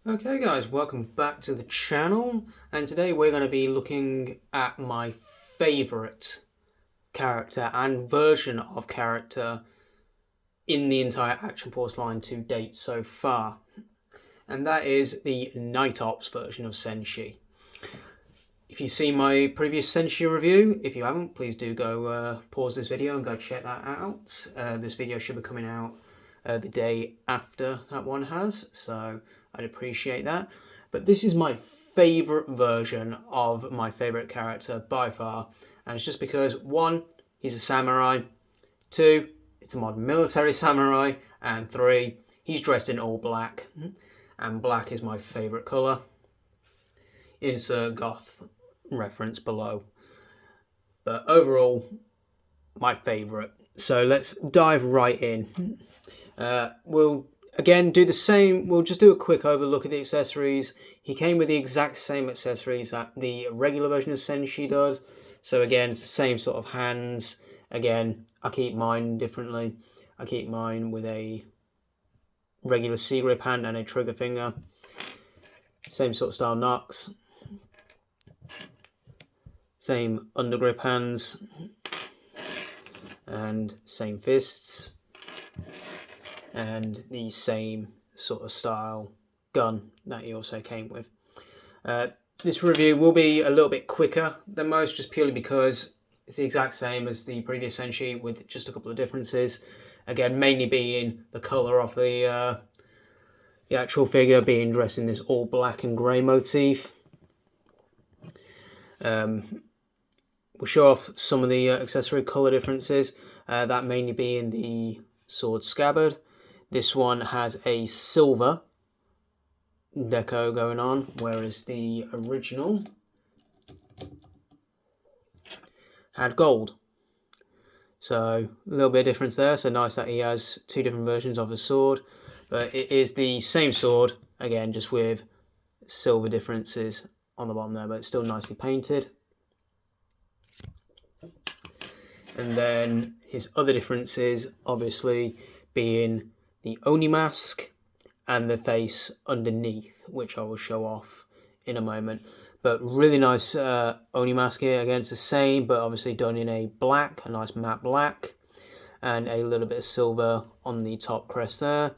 Okay guys, welcome back to the channel, and today we're going to be looking at my favourite character and version of character in the entire Action Force line to date so far, and that is the Night Ops version of Senshi. If you've seen my previous Senshi review, if you haven't, please do go pause this video and go check that out. This video should be coming out the day after that one has, so I'd appreciate that. But this is my favourite version of my favourite character by far, and it's just because, one, he's a samurai, two, it's a modern military samurai, and three, he's dressed in all black, and black is my favourite colour. Insert goth reference below. But overall, my favourite. So let's dive right in. We'll again do the same. We'll just do a quick overlook at the accessories. He came with the exact same accessories that the regular version of Senshi does. So again, it's the same sort of hands. Again, I keep mine differently. I keep mine with a regular C-grip hand and a trigger finger. Same sort of style knocks. Same undergrip hands. And same fists. And the same sort of style gun that he also came with. This review will be a little bit quicker than most, just purely because it's the exact same as the previous Senshi with just a couple of differences. Again, mainly being the colour of the actual figure being dressed in this all black and grey motif. We'll show off some of the accessory colour differences, that mainly being the sword scabbard. This one has a silver deco going on, whereas the original had gold. So a little bit of difference there. So nice that he has two different versions of the sword, but it is the same sword, again, just with silver differences on the bottom there, but it's still nicely painted. And then his other differences, obviously, being the Oni mask and the face underneath, which I will show off in a moment. But really nice Oni mask here. Again, it's the same, but obviously done in a black, a nice matte black, and a little bit of silver on the top crest there.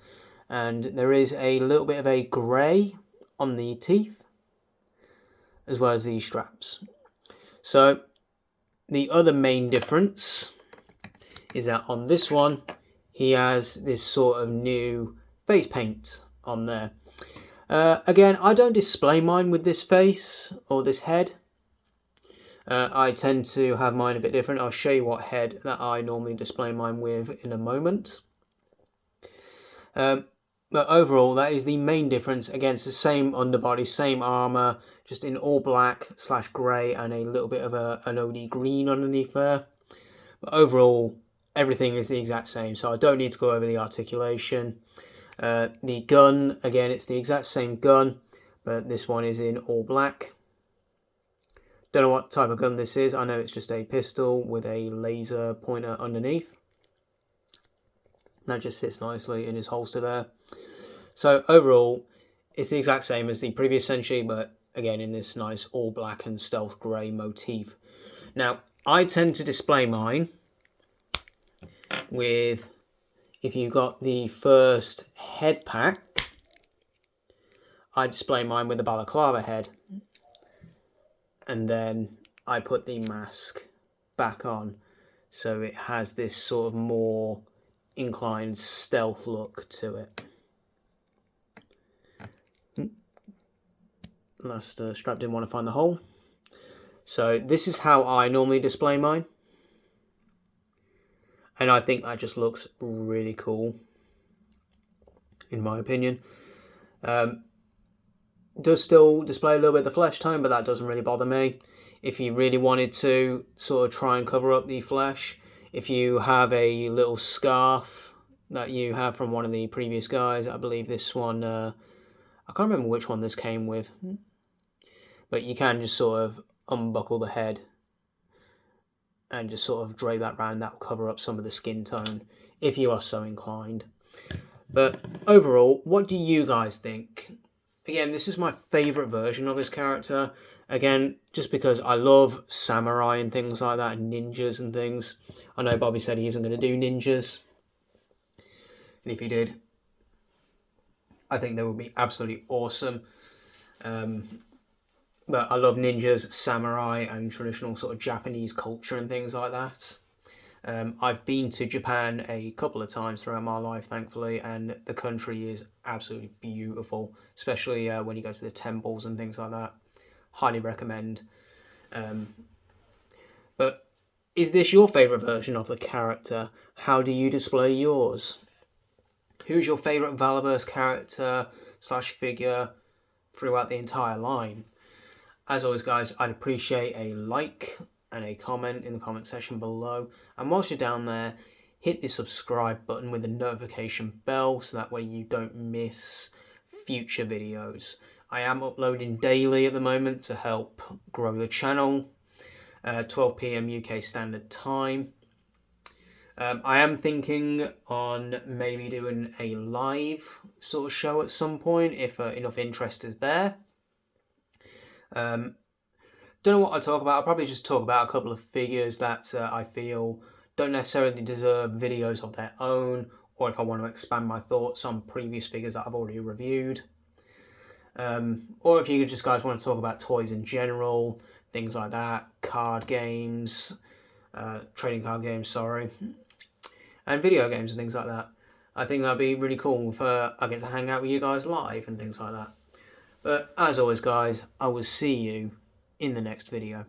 And there is a little bit of a grey on the teeth, as well as the straps. So the other main difference is that on this one, he has this sort of new face paint on there. Again, I don't display mine with this face or this head. I tend to have mine a bit different. I'll show you what head that I normally display mine with in a moment. But overall, that is the main difference. Again, it's the same underbody, same armour, just in all black / grey and a little bit of an OD green underneath there. But overall, everything is the exact same, so I don't need to go over the articulation. The gun, again, it's the exact same gun, but this one is in all black. Don't know what type of gun this is. I know it's just a pistol with a laser pointer underneath. That just sits nicely in his holster there. So overall, it's the exact same as the previous Senshi, but again in this nice all black and stealth grey motif. Now, I tend to display mine with, if you've got the first head pack, I display mine with the balaclava head. And then I put the mask back on, so it has this sort of more inclined stealth look to it. Last strap didn't want to find the hole. So this is how I normally display mine. And I think that just looks really cool, in my opinion. Does still display a little bit of the flesh tone, but that doesn't really bother me. If you really wanted to sort of try and cover up the flesh, if you have a little scarf that you have from one of the previous guys, I believe this one, I can't remember which one this came with, but you can just sort of unbuckle the head and just sort of drape that around. That will cover up some of the skin tone if you are so inclined. But overall, what do you guys think? again, this is my favourite version of this character. Again, just because I love samurai and things like that, and ninjas and things. I know Bobby said he isn't going to do ninjas. And if he did, I think they would be absolutely awesome. But I love ninjas, samurai, and traditional sort of Japanese culture and things like that. I've been to Japan a couple of times throughout my life, thankfully, and the country is absolutely beautiful, especially when you go to the temples and things like that. Highly recommend. But is this your favourite version of the character? How do you display yours? Who's your favourite valaverse character / figure throughout the entire line? As always, guys, I'd appreciate a like and a comment in the comment section below. And whilst you're down there, hit the subscribe button with the notification bell so that way you don't miss future videos. I am uploading daily at the moment to help grow the channel, 12 PM UK Standard Time. I am thinking on maybe doing a live sort of show at some point if enough interest is there. Don't know what I'll talk about. I'll probably just talk about a couple of figures that I feel don't necessarily deserve videos of their own, or if I want to expand my thoughts on previous figures that I've already reviewed. Or if you just guys want to talk about toys in general, things like that, card games, trading card games, sorry, and video games and things like that. I think that'd be really cool if I get to hang out with you guys live and things like that. But as always, guys, I will see you in the next video.